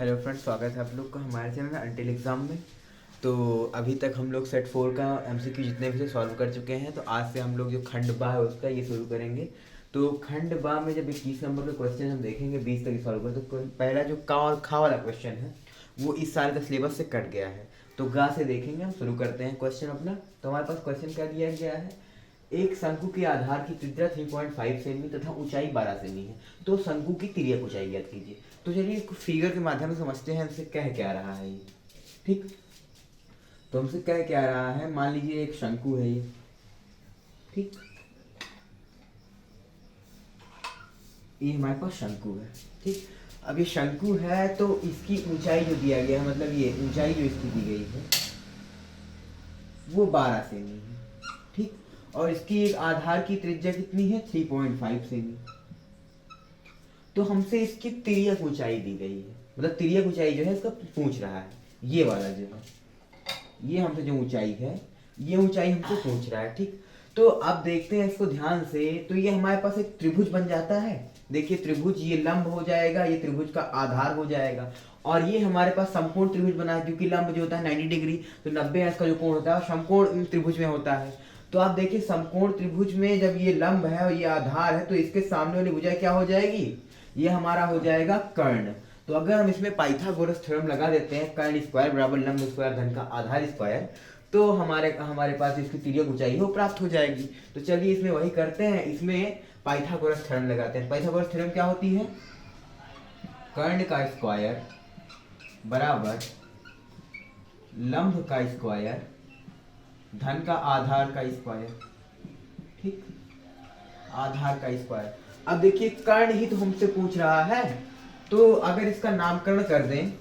Hello friends, स्वागत है आप लोग का हमारे चैनल अंटिल एग्ज़ाम में। तो अभी तक हम लोग सेट 4 का एमसीक्यू जितने भी थे सॉल्व कर चुके हैं। तो आज से हम लोग जो खंड बा है उसका ये शुरू करेंगे। तो खंड बा में जब 21 नंबर का क्वेश्चन हम देखेंगे 20 तक सॉल्व कर, तो पहला जो का और खा वाला क्वेश्चन है वो इस साल का सिलेबस से कट गया है। तो गा से देखेंगे, हम शुरू करते हैं क्वेश्चन अपना। तो हमारे पास क्वेश्चन क्या दिया गया है, एक शंकु के आधार की त्रिज्या 3.5 सेमी तथा ऊंचाई 12 सेमी है। तो शंकु की तिर्यक ऊंचाई ज्ञात कीजिए। तो चलिए इसको फिगर के माध्यम से समझते हैं हमसे कह क्या रहा है ये। ठीक, तो हमसे कह क्या रहा है, मान लीजिए एक शंकु है ये। ठीक, ये हमारे पास शंकु है। ठीक, अब ये शंकु है तो इसकी ऊंचाई जो दिया गया है, मतलब ये ऊंचाई जो इसकी दी गई है वो 12 सेमी है। ठीक, और इसकी एक आधार की त्रिज्या कितनी है, 3.5 सेमी। तो हमसे इसकी तिर्यक ऊंचाई दी गई है, मतलब तिर्यक ऊंचाई जो है इसका पूछ रहा है। ये वाला जो है, ये हमसे जो ऊंचाई है ये ऊंचाई हमसे पूछ रहा है। ठीक, तो अब देखते हैं इसको ध्यान से। तो ये हमारे पास एक त्रिभुज बन जाता है। देखिए त्रिभुज, ये लंब हो जाएगा, ये त्रिभुज का आधार हो जाएगा, और ये हमारे पास समकोण त्रिभुज बना है, क्योंकि लंब जो होता है 90 डिग्री, तो 90 इसका जो कोण होता है समकोण त्रिभुज में होता है। तो आप देखिए समकोण त्रिभुज में जब ये लंब है और ये आधार है, तो इसके सामने वाली भुजा क्या हो जाएगी, ये हमारा हो जाएगा कर्ण। तो अगर हम इसमें पाइथागोरस थ्योरम लगा देते हैं, कर्ण स्क्वायर बराबर लंब स्क्वायर धन का आधार स्क्वायर, तो हमारे हमारे पास इसकी तिर्यक ऊंचाई वो प्राप्त हो जाएगी। तो चलिए इसमें वही करते हैं, इसमें पाइथागोरस थ्योरम लगाते हैं। पाइथागोरस थ्योरम क्या होती है, कर्ण का स्क्वायर बराबर लंब का स्क्वायर धन का आधार का स्क्वायर। ठीक, आधार का स्क्वायर। अब देखिए कर्ण ही तो हमसे पूछ रहा है, तो अगर इसका नामकरण कर दें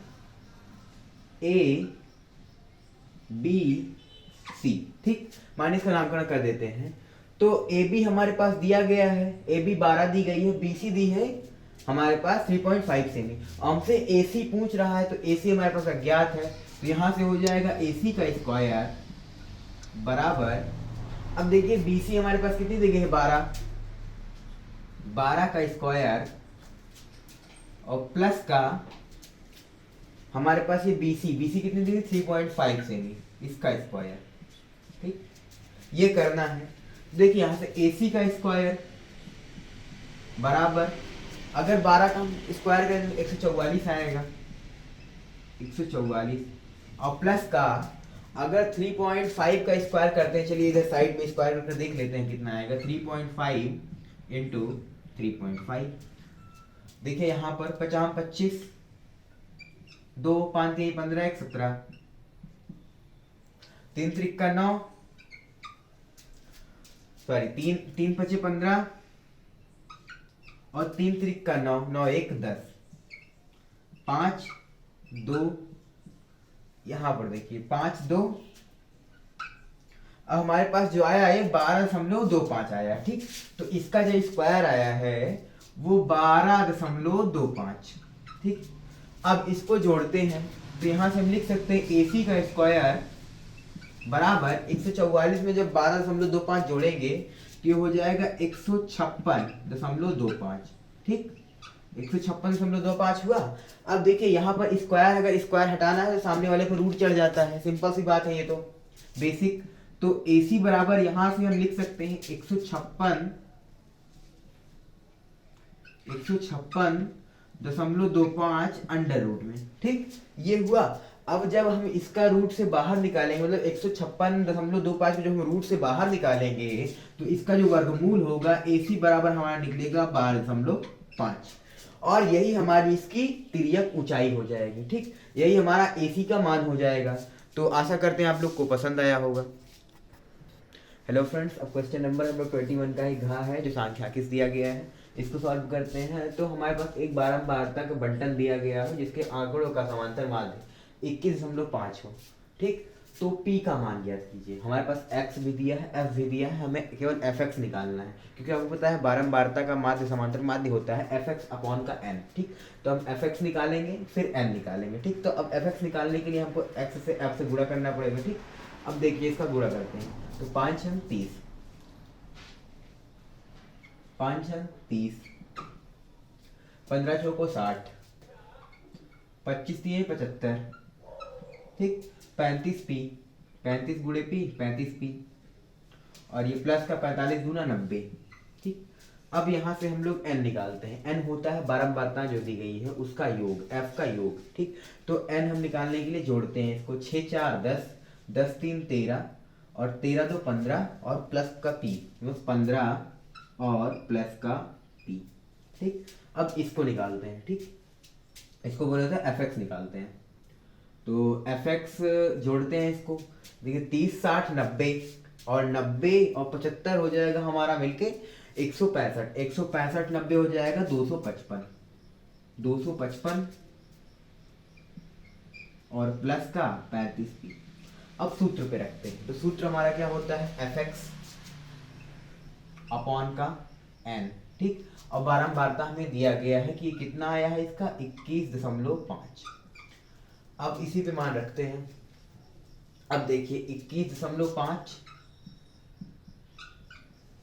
ए बी सी, ठीक, माने इसका नामकरण कर देते हैं। तो ए बी हमारे पास दिया गया है, ए बी 12 दी गई है, बी सी दी है हमारे पास 3.5 सेमी। हमसे ए सी पूछ रहा है, तो ए सी हमारे पास अज्ञात है, तो यहां से हो जाएगा ए सी का स्क्वायर बराबर, अब देखिए बी सी हमारे पास कितनी दी गई है, 12, 12 का स्क्वायर और प्लस का हमारे पास ये बीसी, बीसी कितनी दी, 3.5 सेमी, इसका स्क्वायर। ठीक, ये करना है। देखिए यहां से एसी का स्क्वायर बराबर, अगर 12 का हम स्क्वायर करें तो 144 आएगा, 144, और प्लस का अगर 3.5 का स्क्वायर करते हैं, चलिए इधर साइड में स्क्वायर करके देख लेते हैं कितना आएगा, 3.5 इंटू 3.5। देखिए यहाँ पर 50 25, 2 5 3 15 1 17, 3 3 9, सॉरी 3 3 5 15 और 3 3 9, 9 1 10, 5 2, यहाँ पर देखिए 5 2, अब हमारे पास जो आया है 12.25 आया। ठीक, तो इसका जो स्क्वायर आया है वो 12.25। ठीक, अब इसको जोड़ते हैं, तो यहां से हम लिख सकते हैं AC का स्क्वायर बराबर 144 में जब 12.25 जोड़ेंगे तो ये हो जाएगा 156.25। ठीक, 156.25 हुआ। अब देखिए यहाँ पर स्क्वायर, अगर स्क्वायर हटाना है तो सामने वाले पर रूट चढ़ जाता है, सिंपल सी बात है ये तो बेसिक। तो AC बराबर यहां से हम लिख सकते हैं 156.25 अंडर रूट में। ठीक, ये हुआ। अब जब हम इसका रूट से बाहर निकालेंगे, मतलब 156.25 को जब हम रूट से बाहर निकालेंगे तो इसका जो वर्गमूल होगा AC बराबर हमारा निकलेगा 12.5, और यही हमारी इसकी तिर्यक ऊंचाई हो जाएगी। ठीक, यही हमारा AC का मान हो जाएगा। तो आशा करते हैं आप लोग को पसंद आया होगा। हेलो फ्रेंड्स, अब क्वेश्चन नंबर 21 का ही घा है जो सांख्यिकी दिया गया है, इसको सॉल्व करते हैं। तो हमारे पास एक बारंबारता का बंटन दिया गया है जिसके आंकड़ों का समांतर माध्य 21.5 हो। ठीक, तो P का मान ज्ञात कीजिए। हमारे पास X भी दिया है, F भी दिया है, हमें केवल Fx निकालना है, क्योंकि आपको पता है बारंबारता का माध्य समांतर माध्य होता है Fx अपॉन का n। ठीक, तो हम Fx निकालेंगे फिर n निकालेंगे। ठीक, तो अब Fx निकालने के लिए हमको x से f से गुणा करना पड़ेगा। ठीक, अब देखिए इसका गुणा करते हैं, तो 5 हम 30, 5 हम 30, 15 चौको 60, 25 दिए 75, ठीक। 35p, 35 गुणे p 35p, और ये प्लस का 45 गुना 90, ठीक। अब यहाँ से हम लोग n निकालते हैं। n होता है बारंबारता जो दी गई है उसका योग, f का योग, ठीक। तो n हम निकालने के लिए जोड़ते हैं इसको, 6 4 10, 10 3 13, और 13 2 15, और प्लस का p, 15 और प्लस का p, ठीक। अब इसको निकालते हैं, ठीक। इसको बोला जाता है fx निकालते हैं। तो fx जोड़ते हैं इसको, देखिए 30 60 90, और 90 और 75 हो जाएगा हमारा मिलके 165, 165 90 हो जाएगा 255, 255 और प्लस का 35p। अब सूत्र पे रखते हैं, तो सूत्र हमारा क्या होता है, fx अपॉन का n, ठीक। और बारंबारता हमें दिया गया है कि ये कितना आया है इसका 21.5। अब इसी पे मान रखते हैं। अब देखिए 21.5,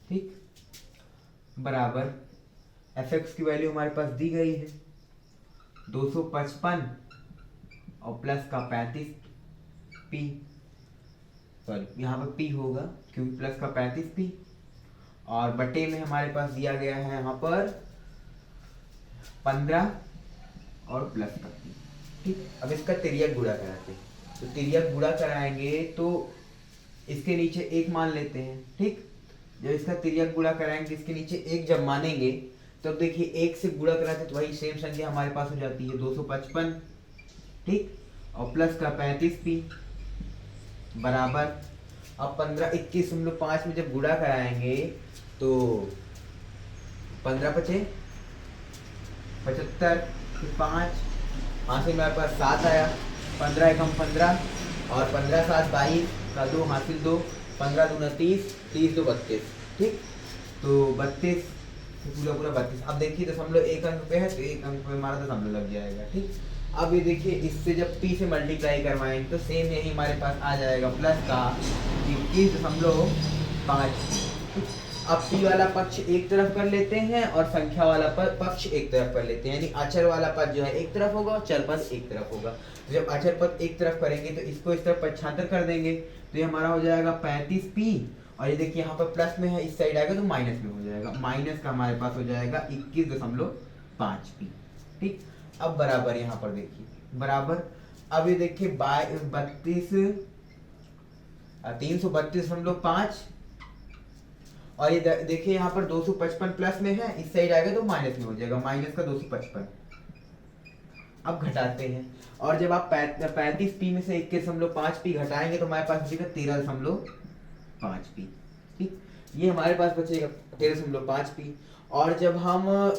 ठीक, बराबर fx की वैल्यू हमारे पास दी गई है 255 और प्लस का 35p, सॉरी यहाँ पर p होगा क्योंकि प्लस का 35p, और बटे में हमारे पास दिया गया है यहाँ पर 15 और प्लस का p, ठीक। अब इसका तिर्यक गुणा कराते हैं, तो तिर्यक गुणा कराएंगे तो इसके नीचे एक मान लेते हैं, ठीक। जब इसका तिर्यक गुणा कराएंगे इसके नीचे एक जब मानेंगे तो अब देखिए एक से गुणा कराते तो वही सेम संख्या हमारे पास हो जाती है 255, ठीक, और प्लस का 35p बराबर, अब 15 21.5 में जब गुणा कराएंगे तो 15 पचे 75, 5 हासिल मेरे पास 7 आया, 15 एकम 15 और 15 7 22 का 2 हासिल 2, 15 दूना 30, 30 2 32, ठीक। तो 32 पूरा पूरा 32। अब देखिए दशमलव एक अंक पे है तो एक अंक पे हमारा दशमलव लग जाएगा, ठीक। अब ये देखिए इससे जब p से मल्टीप्लाई करवाएंगे तो सेम यही हमारे पास आ जाएगा प्लस का 21.5। अब p वाला पक्ष एक तरफ कर लेते हैं और संख्या वाला पक्ष एक तरफ कर लेते हैं, यानी अचर वाला पद जो है एक तरफ होगा और चर पद एक तरफ होगा। तो जब अचर पद एक तरफ करेंगे तो इसको इस तरफ पक्षांतर कर देंगे तो ये हमारा हो जाएगा 35p, और ये देखिए यहाँ पर प्लस में है, इस साइड आएगा तो माइनस में हो जाएगा, माइनस का हमारे पास हो जाएगा 21.5p, ठीक। अब बराबर यहाँ पर देखिए बराबर, अब ये देखिए 332.5, और ये देखिए यहाँ पर 255 प्लस में है, इस साइड आएगा तो माइनस में हो जाएगा, माइनस का 255। अब घटाते हैं, और जब आप 35p में से 21.5p घटाएंगे तो हमारे पास बचेगा 13.5p, ठीक। ये हमारे पास बचेगा 13.5p, और जब हम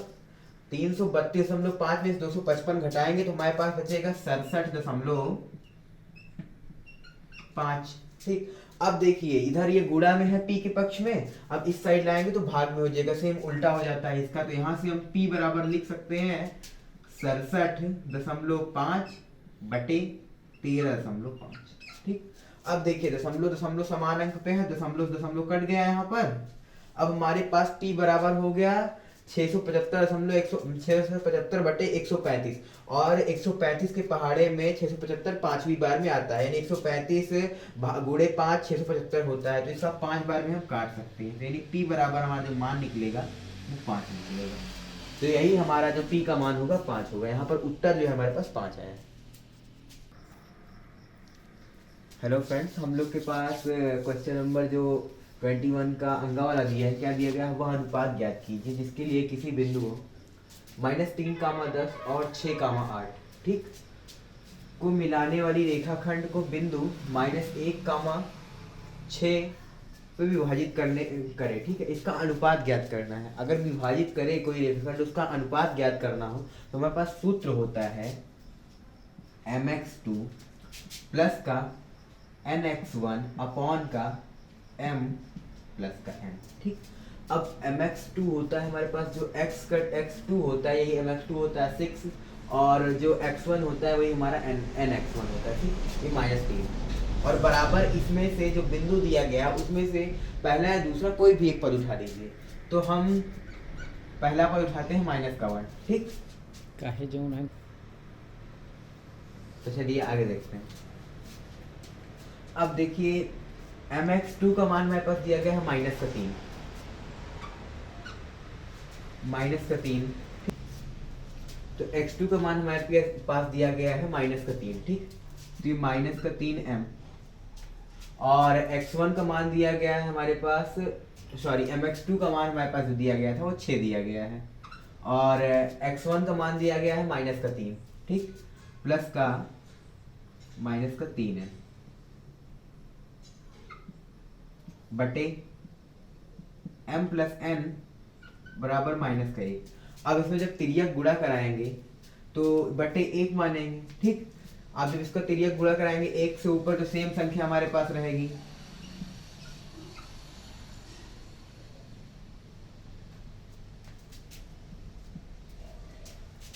332.5 में से 255 घटाएंगे तो हमारे पास बचेगा 67.5, ठीक। अब देखिए इधर ये गुणा में है p के पक्ष में, अब इस साइड लाएंगे तो भाग में हो जाएगा, सेम उल्टा हो जाता है इसका, तो यहाँ से हम p बराबर लिख सकते हैं 67.5 बटे 13.5, ठीक। अब देखिए दशमलव दशमलव समान अंक पे है, दशमलव दशमलव कट गया यहाँ पर। अब हमारे पास p बराबर हो गया 675 बटे 135, और 135 के पहाड़े में 675 पांचवी बार में आता है, यानी 135 गुणे 5 675 होता है, तो इसका 5 बार में हम काट सकते हैं, यानी p बराबर हमारा जो मान निकलेगा वो 5 निकलेगा। तो यही हमारा जो p का मान होगा 5 होगा। यहाँ पर उत्तर जो है हमारे पास 5 आया है। हेलो फ्रेंड्स, हम लोग के पास क्वेश्चन नंबर जो 21 का अंगा वाला दिया है, क्या दिया गया है, वह अनुपात ज्ञात कीजिए जिसके लिए किसी बिंदु को -3, 10 और 6, 8, ठीक, को मिलाने वाली रेखाखंड को बिंदु -1, 6 पे विभाजित करे, ठीक है। इसका अनुपात ज्ञात करना है। अगर विभाजित करे कोई रेखाखंड उसका अनुपात ज्ञात करना हो तो हमारे पास सूत्र होता है mx2 प्लस का nx1 अपॉन का m प्लस का n, ठीक। अब mx2 होता है हमारे पास, जो x2 होता है यही mx2 होता है 6, और जो x1 होता है वही हमारा nx1 होता है, ठीक, ये -3, और बराबर इसमें से जो बिंदु दिया गया उसमें से पहला या दूसरा कोई भी एक पद उठा दीजिए। तो हम पहला पद उठाते हैं -1, ठीक। काहे जो है तो चलिए आगे देखते हैं। अब देखिए mx2 का मान मेरे पास दिया गया है -3, -3। तो x2 का मान हमारे पास दिया गया है -3, ठीक। तो ये -3m, और x1 का मान दिया गया है हमारे पास, सॉरी mx2 का मान हमारे पास जो दिया गया था वो 6 दिया गया है, और x1 का मान दिया गया है -3, ठीक, प्लस का -3 है बटे m प्लस n बराबर -1। अब इसमें जब तिर्यक गुणा कराएंगे तो बटे 1 मानेंगे, ठीक। अब जब इसका तिर्यक गुणा कराएंगे 1 से ऊपर तो सेम संख्या हमारे पास रहेगी,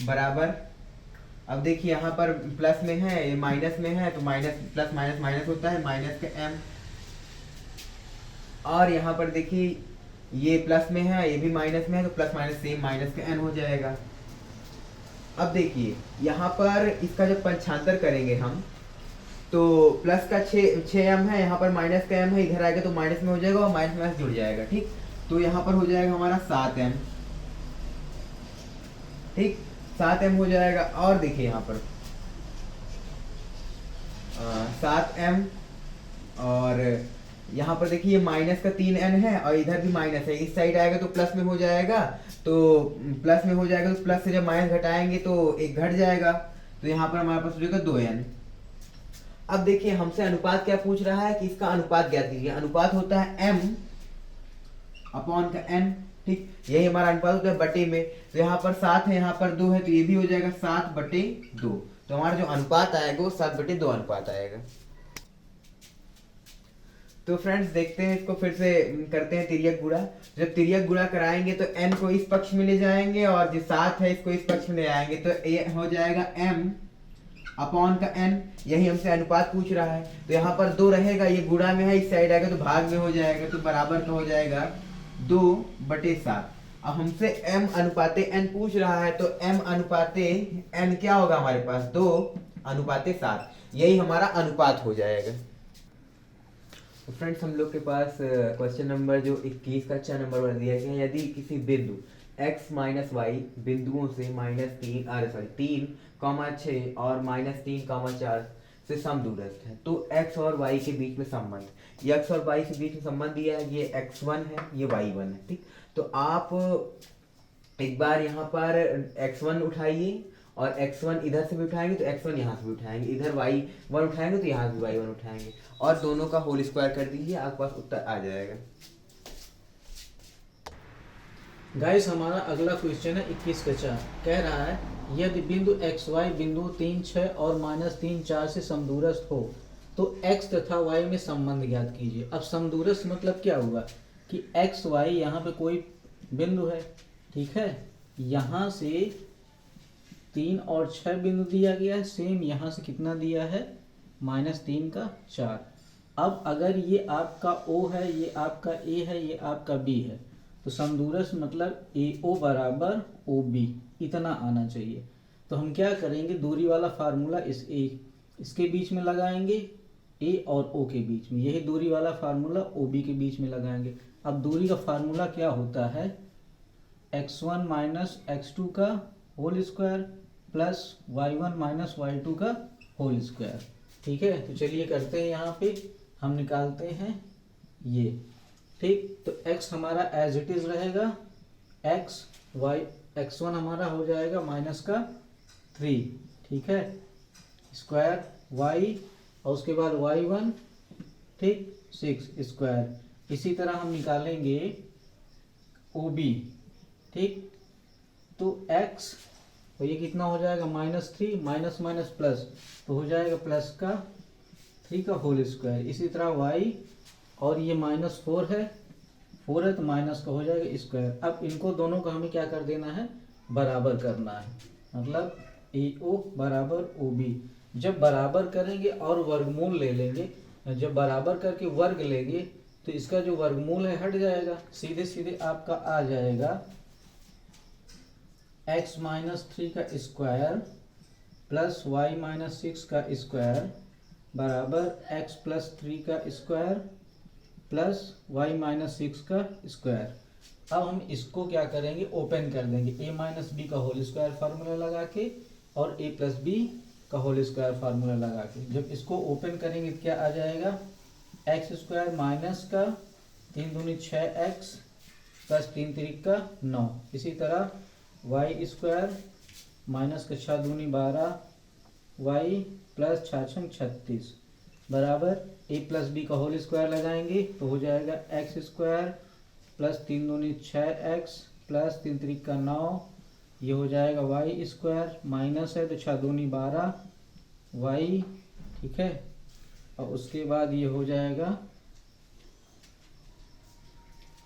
बराबर। अब देखिए यहाँ पर प्लस में है, ये माइनस में है, तो माइनस प्लस माइनस माइनस होता है, माइनस का m। और यहाँ पर देखिए ये प्लस में है, ये भी माइनस में है, तो प्लस माइनस सेम माइनस का n हो जाएगा। अब देखिए यहाँ पर इसका जब पंचांतर करेंगे हम, तो प्लस का 6m है, यहाँ पर माइनस का m है, इधर आएगा तो माइनस में हो जाएगा और माइनस माइनस जुड़ जाएगा, ठीक। तो यहाँ पर हो जाएगा हमारा 7m, ठीक, 7m हो जाएगा। और देखिए यहाँ पर 7m, और यहाँ पर देखिए माइनस का 3n है और इधर भी माइनस है, इस साइड आएगा तो प्लस में हो जाएगा, तो प्लस में हो जाएगा, तो प्लस से जब माइनस घटाएंगे तो एक घट जाएगा, तो यहाँ पर हमारे पास हो जाएगा 2n। अब देखिए हमसे अनुपात क्या पूछ रहा है कि इसका अनुपात ज्ञात कीजिए। अनुपात होता है m अपॉन का n, ठीक, यही हमारा अनुपात होता है बटे में। तो यहाँ पर 7 है, यहाँ पर 2 है, तो ये भी हो जाएगा 7/2। तो हमारा जो अनुपात आएगा वो 7/2 अनुपात आएगा। तो फ्रेंड्स देखते हैं इसको, फिर से करते हैं तिर्यक गुणा। जब तिर्यक गुणा कराएंगे तो n को इस पक्ष में ले जाएंगे और जो 7 है इसको इस पक्ष में ले आएंगे, तो ये हो जाएगा m अपॉन का n, यही हमसे अनुपात पूछ रहा है। तो यहाँ पर 2 रहेगा, ये गुणा में है, इस साइड आएगा तो भाग में हो जाएगा, तो बराबर का हो जाएगा 2/7। अब हमसे m अनुपाते n पूछ रहा है, तो m अनुपाते n क्या होगा हमारे पास, 2/7, यही हमारा अनुपात हो जाएगा। तो फ्रेंड्स हम लोग के पास क्वेश्चन नंबर जो 21 का 4 नंबर वाला दिया गया है, यदि किसी बिंदु x माइनस वाई बिंदुओं से -3, 6 और -3, 4 से समदूरस्थ है, तो x और y के बीच में संबंध, ये x और y के बीच में संबंध दिया है, ये x1 है, ये y1 है, ठीक। तो आप एक बार यहाँ पर x1 उठाइए और x1 इधर से भी उठाएंगे तो x1 यहाँ से भी उठाएंगे, इधर y1 उठाएंगे तो यहाँ से भी y1 उठाएंगे, और दोनों का होल स्क्वायर कर दीजिए, आपके पास उत्तर आ जाएगा। गाइस हमारा अगला क्वेश्चन है 21 का 4, कह रहा है यदि बिंदु x y बिंदु 3, 6 और -3, 4 से समदूरस्थ हो तो x तथा y में संबंध ज्ञात कीजिए। अब समदूरस्थ मतलब क्या हुआ कि x y यहाँ पे कोई बिंदु है, ठीक है, यहाँ से 3 और 6 बिंदु दिया गया है, सेम यहाँ से कितना दिया है -3 का 4। अब अगर ये आपका O है, ये आपका A है, ये आपका B है, तो समदूरस्थ मतलब AO बराबर OB इतना आना चाहिए। तो हम क्या करेंगे, दूरी वाला फार्मूला इसके बीच में लगाएंगे, A और O के बीच में, यही दूरी वाला फार्मूला OB के बीच में लगाएंगे। अब दूरी का फार्मूला क्या होता है, x1 माइनस x2 का whole square plus y1 minus y2 का होल स्क्वायर, ठीक है। तो चलिए करते हैं, यहाँ पे हम निकालते हैं ये, ठीक। तो x हमारा एज इट इज रहेगा, x1 हमारा हो जाएगा -3, ठीक है, स्क्वायर y और उसके बाद y1, ठीक, 6 स्क्वायर। इसी तरह हम निकालेंगे OB, ठीक। तो x और ये कितना हो जाएगा -3, माइनस माइनस प्लस, तो हो जाएगा प्लस का 3 का होल स्क्वायर। इसी तरह y और ये -4 है, 4 है तो माइनस का हो जाएगा स्क्वायर। अब इनको दोनों का हमें क्या कर देना है, बराबर करना है, मतलब AO बराबर OB। जब बराबर करेंगे और वर्गमूल ले लेंगे, जब बराबर करके वर्ग लेंगे तो इसका जो वर्गमूल है हट जाएगा, सीधे सीधे आपका आ जाएगा x -3 का स्क्वायर प्लस वाई माइनस 6 का स्क्वायर बराबर x प्लस 3 का स्क्वायर प्लस वाई माइनस 6 का स्क्वायर। अब हम इसको क्या करेंगे, ओपन कर देंगे a माइनस बी का होल स्क्वायर फार्मूला लगा के और a प्लस बी का होल स्क्वायर फार्मूला लगा के। जब इसको ओपन करेंगे तो क्या आ जाएगा, एक्स स्क्वायर माइनस का 3 दूनी 6x प्लस 3 तिरिक का 9। इसी तरह वाई स्क्वायर माइनस का 6 दूनी 12 वाई प्लस 6 36 बराबर a प्लस बी का होल स्क्वायर लगाएंगे तो हो जाएगा एक्स स्क्वायर प्लस 3 दूनी 6x प्लस 3 तिरिक का 9। ये हो जाएगा वाई स्क्वायर माइनस है तो 6 दूनी 12 वाई, ठीक है। और उसके बाद ये हो जाएगा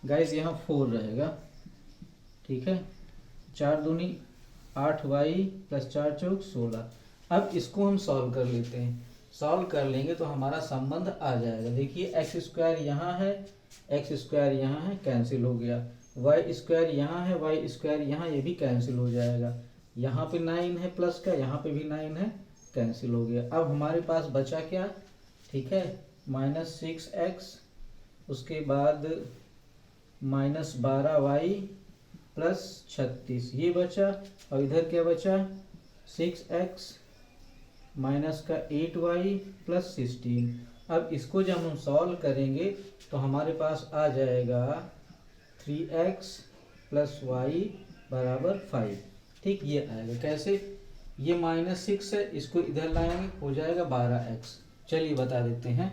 गाइस यहाँ 4 रहेगा, ठीक है। 4 दूनी 8 वाई प्लस 4 चौक 16। अब इसको हम सॉल्व कर लेते हैं। सॉल्व कर लेंगे तो हमारा संबंध आ जाएगा। देखिए एक्स स्क्वायर यहाँ है, एक्स स्क्वायर यहाँ है, कैंसिल हो गया। वाई स्क्वायर यहाँ है, वाई स्क्वायर यहाँ, ये भी कैंसिल हो जाएगा। यहाँ पे 9 है प्लस का, यहाँ पे भी 9 है, कैंसिल हो गया। अब हमारे पास बचा क्या, ठीक है, माइनस 6x, उसके बाद माइनस 12 वाई प्लस 36 ये बचा। और इधर क्या बचा, 6x माइनस का 8y प्लस 16। अब इसको जब हम सॉल्व करेंगे तो हमारे पास आ जाएगा 3x प्लस वाई बराबर 5, ठीक। ये आएगा कैसे, ये माइनस 6 है, इसको इधर लाएंगे हो जाएगा 12x। चलिए बता देते हैं,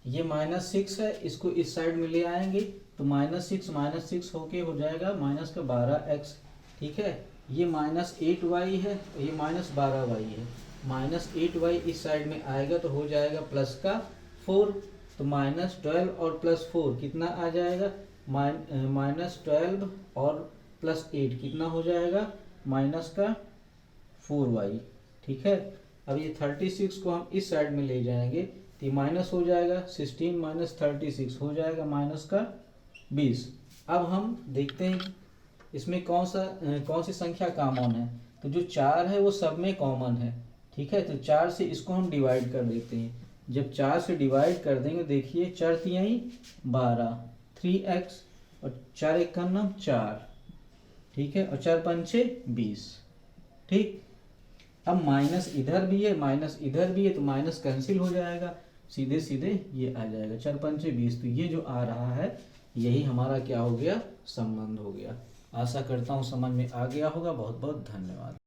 ये माइनस 6 है, इसको इस साइड में ले आएंगे तो माइनस 6 होके हो जाएगा माइनस का 12x, ठीक है। ये माइनस 8y है, ये माइनस 12y है। माइनस 8y इस साइड में आएगा तो हो जाएगा प्लस का 4, तो माइनस 12 और प्लस 4 कितना आ जाएगा, माइनस 12 और प्लस 8 कितना हो जाएगा, माइनस का 4y, ठीक है। अब ये 36 को हम इस साइड में ले जाएंगे तो ये माइनस हो जाएगा, 16 माइनस 36 हो जाएगा माइनस का 20। अब हम देखते हैं इसमें कौन सी संख्या कॉमन है। तो जो 4 है वो सब में कॉमन है, ठीक है। तो 4 से इसको हम डिवाइड कर देते हैं। जब 4 से डिवाइड कर देंगे देखिए 4 तिहाई 12, 3x और 4 एक का नाम 4, ठीक है, और 4 पंचे 20, ठीक। अब माइनस इधर भी है, माइनस इधर भी है, तो माइनस कैंसिल हो जाएगा, सीधे सीधे ये आ जाएगा 4 पंचे 20। तो ये जो आ रहा है यही हमारा क्या हो गया, संबंध हो गया। आशा करता हूँ समझ में आ गया होगा। बहुत बहुत धन्यवाद।